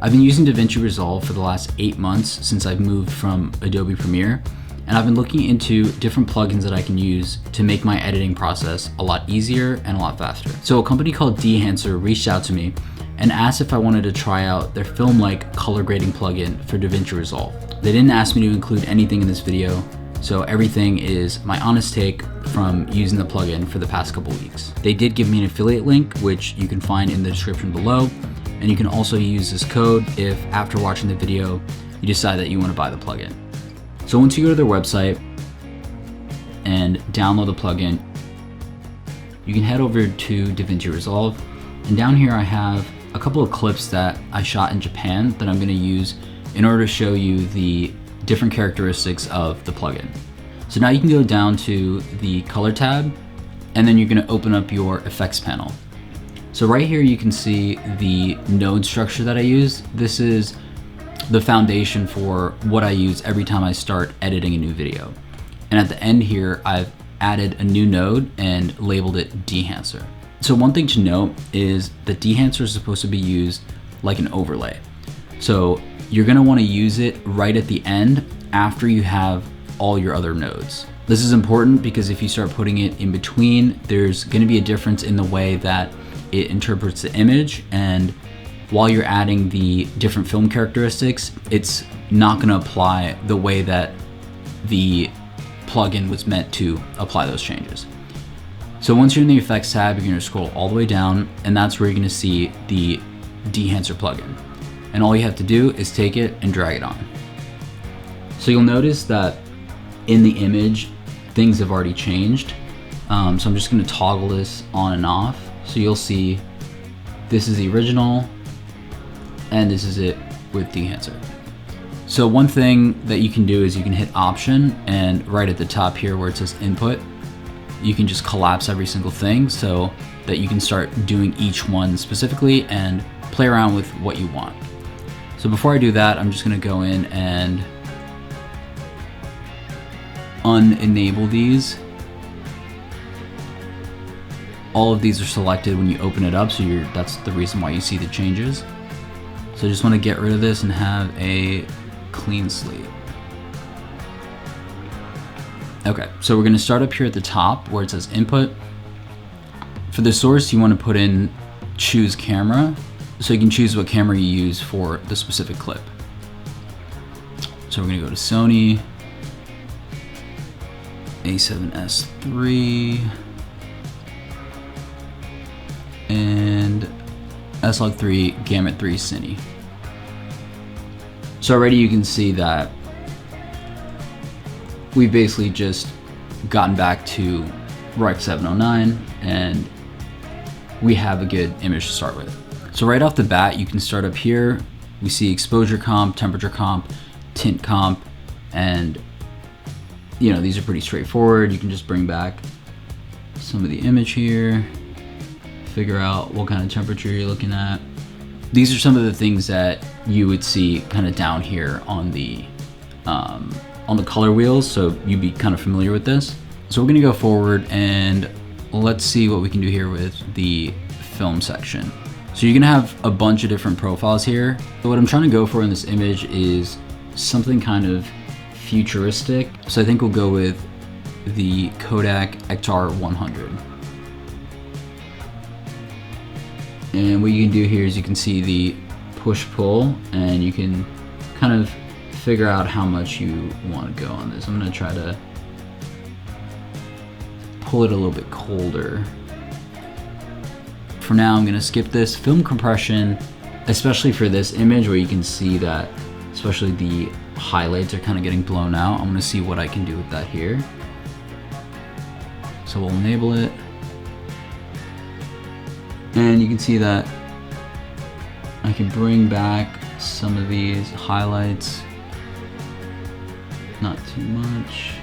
I've been using Davinci Resolve for the last 8 months since I've moved from Adobe Premiere, and I've been looking into different plugins that I can use to make my editing process a lot easier and a lot faster. So a company called Dehancer reached out to me and asked if I wanted to try out their film-like color grading plugin for Davinci Resolve. They didn't ask me to include anything in this video, so everything is my honest take from using the plugin for the past couple weeks. They did give me an affiliate link, which you can find in the description below, and you can also use this code if after watching the video you decide that you want to buy the plugin. So once you go to their website and download the plugin, you can head over to Davinci Resolve, and down here I have a couple of clips that I shot in Japan that I'm going to use in order to show you the different characteristics of the plugin. So now you can go down to the color tab, and then you're going to open up your effects panel. So right here you can see the node structure that I use. This is the foundation for what I use every time I start editing a new video. And at the end here, I've added a new node and labeled it Dehancer. So one thing to note is that Dehancer is supposed to be used like an overlay. So you're gonna wanna use it right at the end after you have all your other nodes. This is important because if you start putting it in between, there's gonna be a difference in the way that it interprets the image, and while you're adding the different film characteristics, it's not gonna apply the way that the plugin was meant to apply those changes. So once you're in the effects tab, you're gonna scroll all the way down, and that's where you're gonna see the Dehancer plugin. And all you have to do is take it and drag it on. So you'll notice that in the image, things have already changed. So I'm just gonna toggle this on and off. So you'll see this is the original, and this is it with Dehancer. So one thing that you can do is you can hit Option, and right at the top here where it says Input, you can just collapse every single thing so that you can start doing each one specifically and play around with what you want. So before I do that, I'm just gonna go in and unenable these. All of these are selected when you open it up, so that's the reason why you see the changes. So I just want to get rid of this and have a clean slate. Okay, so we're going to start up here at the top where it says Input. For the source, you want to put in Choose Camera, so you can choose what camera you use for the specific clip. So we're going to go to Sony A7S III and S-Log3 Gamut 3 Cine. So already you can see that we've basically just gotten back to Rec 709 and we have a good image to start with. So right off the bat, you can start up here. We see exposure comp, temperature comp, tint comp, and these are pretty straightforward. You can just bring back some of the image here, figure out what kind of temperature you're looking at. These are some of the things that you would see kind of down here on the color wheels, so you'd be kind of familiar with this. So we're gonna go forward and let's see what we can do here with the film section. So you're gonna have a bunch of different profiles here. So what I'm trying to go for in this image is something kind of futuristic. So I think we'll go with the Kodak Ektar 100. And what you can do here is you can see the push-pull, and you can kind of figure out how much you want to go on this. I'm going to try to pull it a little bit colder. For now, I'm going to skip this. Film compression, especially for this image where you can see that especially the highlights are kind of getting blown out. I'm going to see what I can do with that here. So we'll enable it. And you can see that I can bring back some of these highlights, not too much.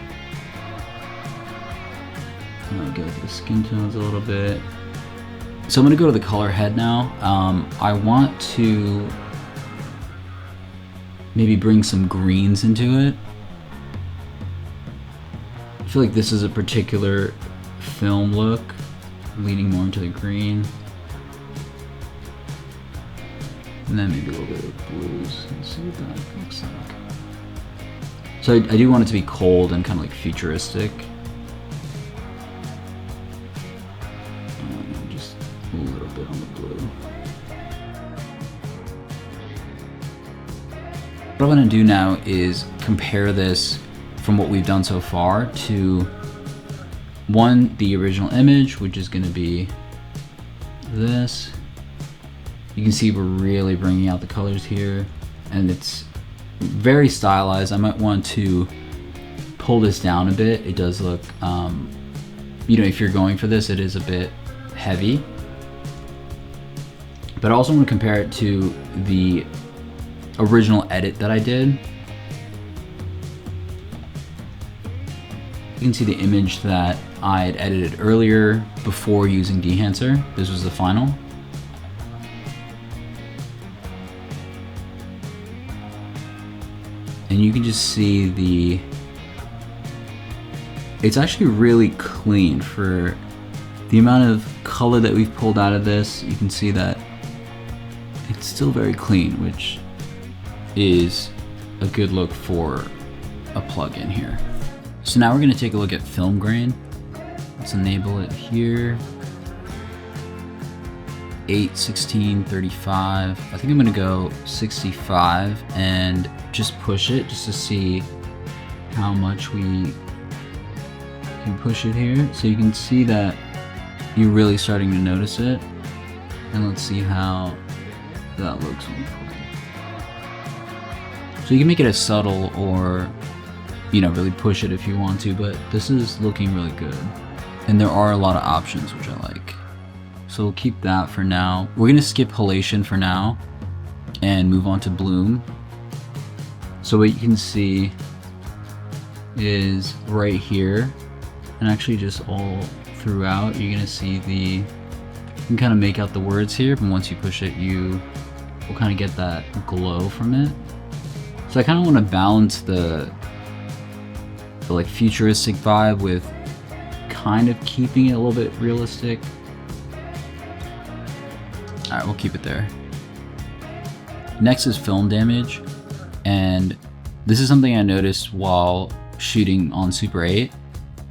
I'm gonna go through the skin tones a little bit. So I'm gonna go to the color head now. I want to maybe bring some greens into it. I feel like this is a particular film look, leaning more into the green. And then maybe a little bit of blues. Let's see what that looks like. So I do want it to be cold and kind of like futuristic. Just a little bit on the blue. What I'm gonna do now is compare this from what we've done so far to one, the original image, which is gonna be this. You can see we're really bringing out the colors here, and it's very stylized. I might want to pull this down a bit. It does look, you know, if you're going for this, it is a bit heavy. But I also want to compare it to the original edit that I did. You can see the image that I had edited earlier before using Dehancer. This was the final. And you can just see it's actually really clean for the amount of color that we've pulled out of this. You can see that it's still very clean, which is a good look for a plugin here. So now we're gonna take a look at film grain. Let's enable it here. 8, 16, 35. I think I'm gonna go 65 and just push it just to see how much we can push it here. So you can see that you're really starting to notice it. And let's see how that looks when we play. So you can make it as subtle or, you know, really push it if you want to, but this is looking really good. And there are a lot of options, which I like. So we'll keep that for now. We're gonna skip halation for now and move on to bloom. So what you can see is right here, and actually just all throughout, you're gonna see you can kind of make out the words here, but once you push it, you will kind of get that glow from it. So I kind of want to balance the like futuristic vibe with kind of keeping it a little bit realistic. All right, we'll keep it there. Next is film damage, and this is something I noticed while shooting on Super 8.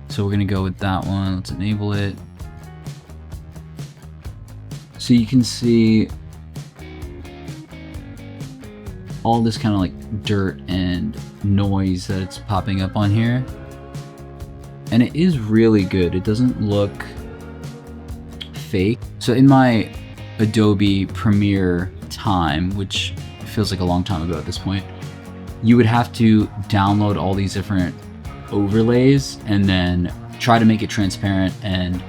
So we're gonna go with that one. Let's enable it. So you can see all this kind of like dirt and noise that it's popping up on here. And it is really good. It doesn't look fake. So in my Adobe Premiere time, which feels like a long time ago at this point, you would have to download all these different overlays and then try to make it transparent and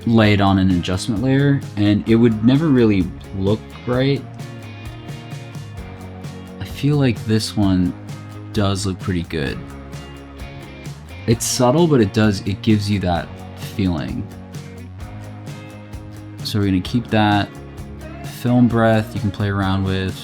lay it on an adjustment layer, and it would never really look right. I feel like this one does look pretty good. It's subtle, but it gives you that feeling. So we're gonna keep that. Film breath you can play around with.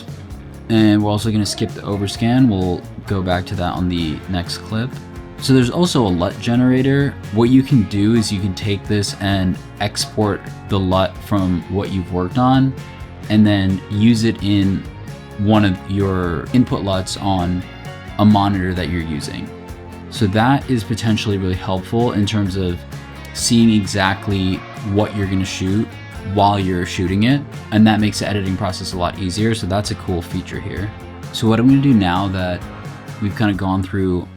And we're also gonna skip the overscan. We'll go back to that on the next clip. So there's also a LUT generator. What you can do is you can take this and export the LUT from what you've worked on and then use it in one of your input LUTs on a monitor that you're using. So that is potentially really helpful in terms of seeing exactly what you're gonna shoot while you're shooting it, and that makes the editing process a lot easier. So that's a cool feature here. So what I'm gonna do now that we've kind of gone through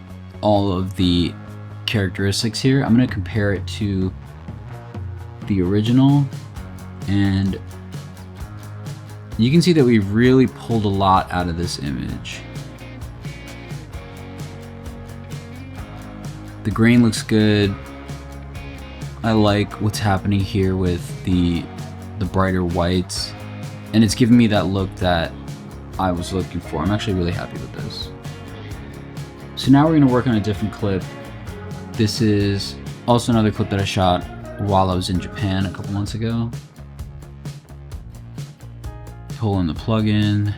all of the characteristics here, I'm gonna compare it to the original, and you can see that we really pulled a lot out of this image. The grain looks good. I like what's happening here with the brighter whites, and it's giving me that look that I was looking for. I'm actually really happy with this. So now we're gonna work on a different clip. This is also another clip that I shot while I was in Japan a couple months ago. Pull in the plugin.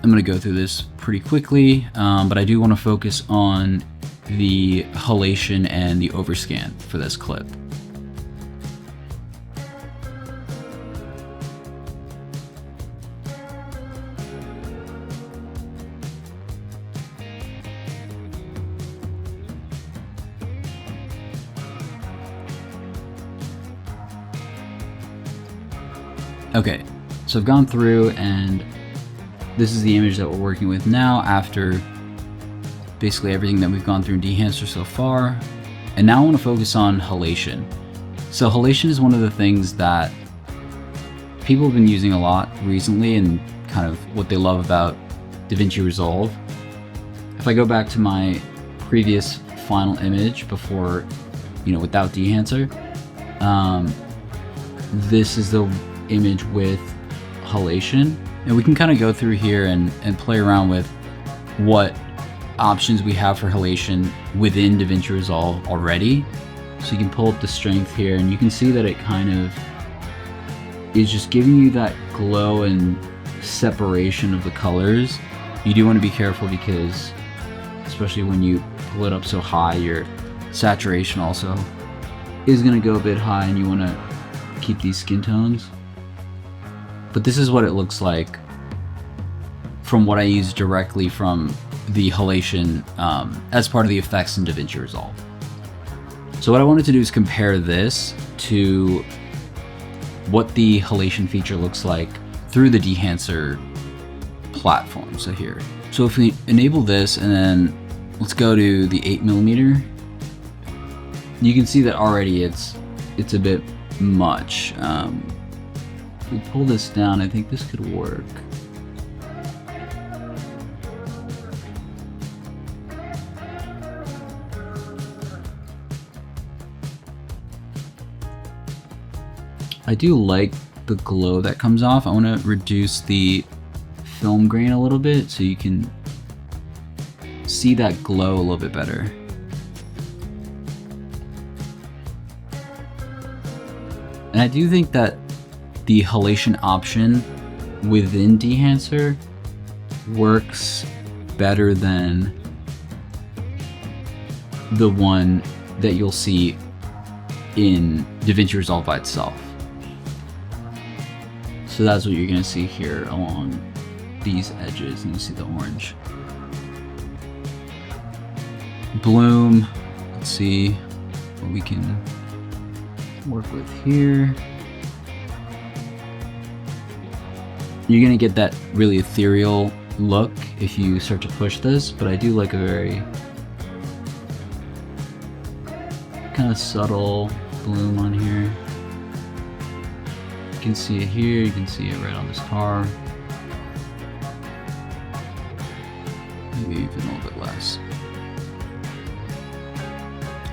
I'm gonna go through this pretty quickly, but I do wanna focus on the halation and the overscan for this clip. Okay, so I've gone through and this is the image that we're working with now after basically everything that we've gone through in Dehancer so far. And now I want to focus on halation. So halation is one of the things that people have been using a lot recently and kind of what they love about Davinci Resolve. If I go back to my previous final image before, without Dehancer, this is the image with halation. And we can kind of go through here and play around with what options we have for halation within Davinci Resolve already. So you can pull up the strength here and you can see that it kind of is just giving you that glow and separation of the colors. You do want to be careful because especially when you pull it up so high, your saturation also is going to go a bit high and you want to keep these skin tones. But this is what it looks like from what I use directly from the halation as part of the effects in Davinci Resolve. So what I wanted to do is compare this to what the halation feature looks like through the Dehancer platform. So here, so if we enable this and then let's go to the 8mm, you can see that already it's a bit much. If we pull this down, I think this could work. I do like the glow that comes off. I want to reduce the film grain a little bit so you can see that glow a little bit better. And I do think that the halation option within Dehancer works better than the one that you'll see in Davinci Resolve by itself. So that's what you're going to see here along these edges, and you see the orange. Bloom, let's see what we can work with here. You're going to get that really ethereal look if you start to push this, but I do like a very kind of subtle bloom on here. You can see it here, you can see it right on this car. Maybe even a little bit less.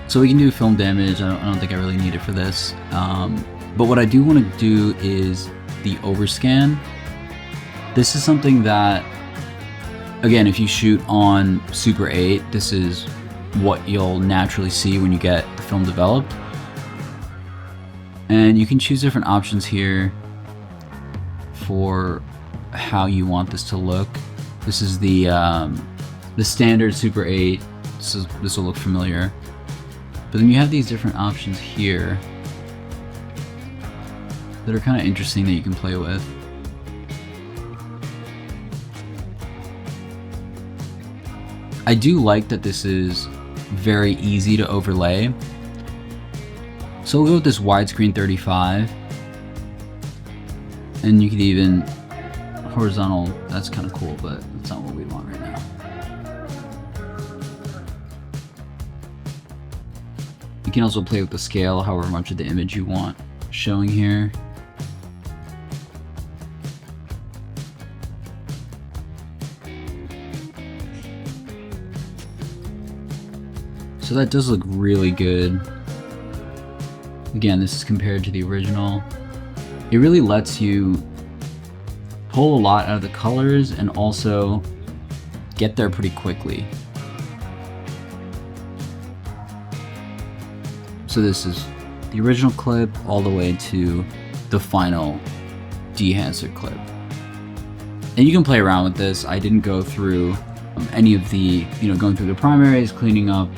So we can do film damage. I don't think I really need it for this. But what I do want to do is the overscan. This is something that, again, if you shoot on Super 8, this is what you'll naturally see when you get the film developed. And you can choose different options here for how you want this to look. This is the standard Super 8. This will look familiar. But then you have these different options here that are kind of interesting that you can play with. I do like that this is very easy to overlay. So we'll go with this widescreen 35. And you could even horizontal, that's kind of cool, but that's not what we want right now. You can also play with the scale, however much of the image you want showing here. So that does look really good. Again, this is compared to the original. It really lets you pull a lot out of the colors and also get there pretty quickly. So this is the original clip all the way to the final Dehancer clip. And you can play around with this. I didn't go through any of the, going through the primaries, cleaning up,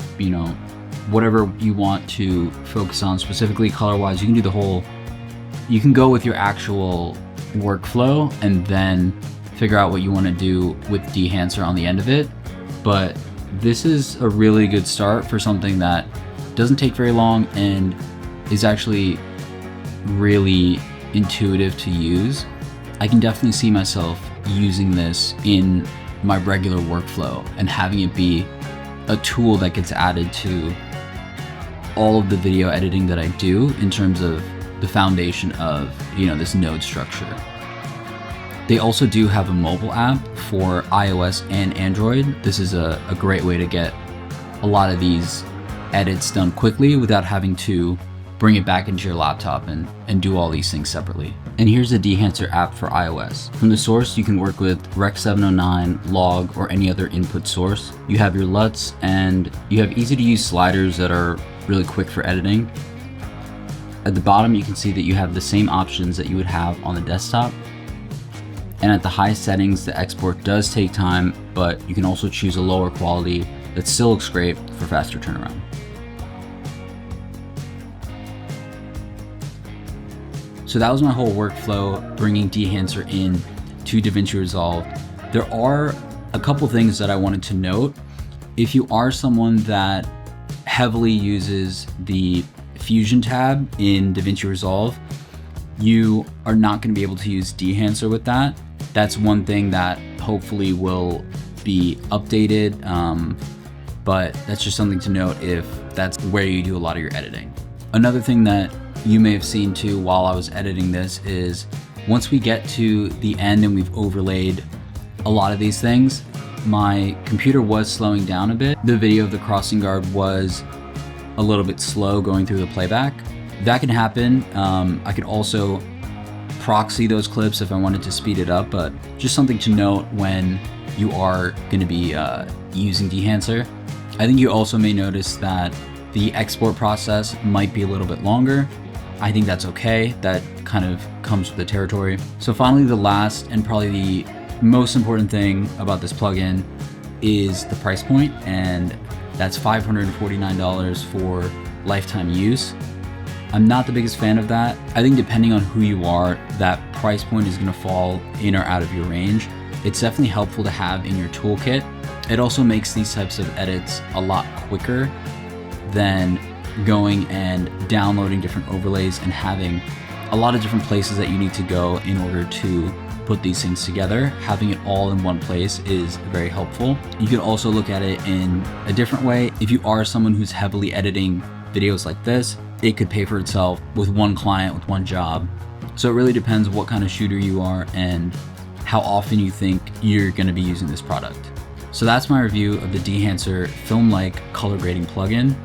whatever you want to focus on specifically color-wise. You can do the whole, you can go with your actual workflow and then figure out what you want to do with Dehancer on the end of it. But this is a really good start for something that doesn't take very long and is actually really intuitive to use, I can definitely see myself using this in my regular workflow and having it be a tool that gets added to all of the video editing that I do in terms of the foundation of, this node structure. They also do have a mobile app for iOS and Android. This is a great way to get a lot of these edits done quickly without having to bring it back into your laptop and do all these things separately. And here's the Dehancer app for iOS. From the source, you can work with Rec 709, log, or any other input source. You have your LUTs, and you have easy to use sliders that are really quick for editing. At the bottom, you can see that you have the same options that you would have on the desktop. And at the high settings, the export does take time, but you can also choose a lower quality that still looks great for faster turnaround. So that was my whole workflow, bringing Dehancer in to Davinci Resolve. There are a couple things that I wanted to note. If you are someone that heavily uses the Fusion tab in Davinci Resolve, you are not going to be able to use Dehancer with that. That's one thing that hopefully will be updated, but that's just something to note if that's where you do a lot of your editing. Another thing that you may have seen too while I was editing this is once we get to the end and we've overlaid a lot of these things, my computer was slowing down a bit. The video of the crossing guard was a little bit slow going through the playback. That can happen. I could also proxy those clips if I wanted to speed it up, but just something to note when you are going to be using Dehancer. I think you also may notice that the export process might be a little bit longer. I think that's okay. That kind of comes with the territory. So finally, the last and probably the most important thing about this plugin is the price point, and that's $549 for lifetime use. I'm not the biggest fan of that. I think depending on who you are, that price point is gonna fall in or out of your range. It's definitely helpful to have in your toolkit. It also makes these types of edits a lot quicker than going and downloading different overlays and having a lot of different places that you need to go in order to put these things together. Having it all in one place is very helpful. You could also look at it in a different way. If you are someone who's heavily editing videos like this, it could pay for itself with one client, with one job. So it really depends what kind of shooter you are and how often you think you're gonna be using this product. So that's my review of the Dehancer Film-like color grading plugin.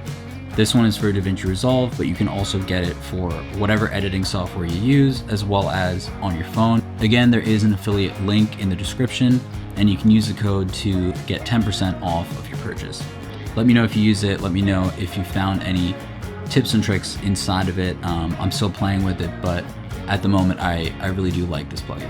This one is for Davinci Resolve, but you can also get it for whatever editing software you use, as well as on your phone. Again, there is an affiliate link in the description, and you can use the code to get 10% off of your purchase. Let me know if you use it. Let me know if you found any tips and tricks inside of it. I'm still playing with it, but at the moment, I really do like this plugin.